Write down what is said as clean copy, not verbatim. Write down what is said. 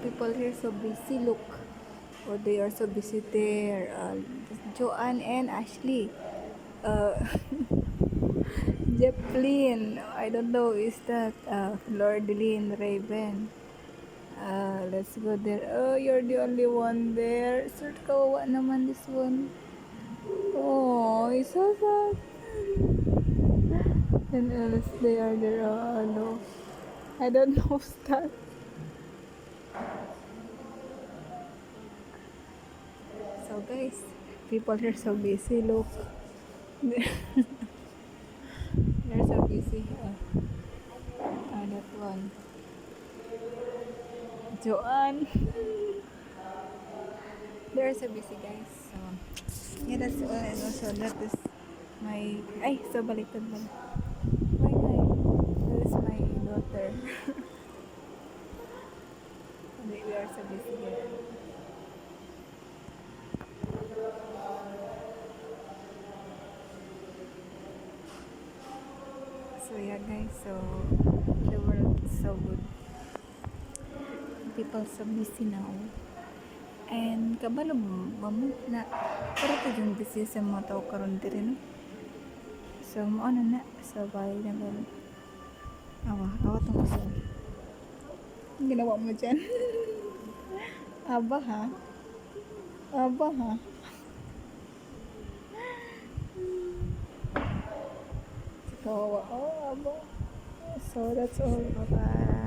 People here so busy. Look, or they are so busy there. Joanne and Ashley. Uh, Jeplin. I don't know. Is that Lord Lynn Raven? Let's go there. Oh, you're the only one there. Sir, kawawa naman this one. Oh, it's so sad. And else they are there. No. I don't know who's that. So guys, people here so busy. Look, they're so busy. That one. Joanne. They're so busy guys. So, yeah, that's all. And also that is my... Ay, so baliktad pala. Why guys? That is my daughter. We are so busy here. So yeah guys, so the world is so good. People so busy now. And kabalo mo na pero to yung busy sa mga tao karon diri no. So mo na sa bahay na ba. Awat mo sa. Ginawa mo diyan. Aba ha. Aba ha. Kawawa. Oh, aba. So that's all. Bye-bye.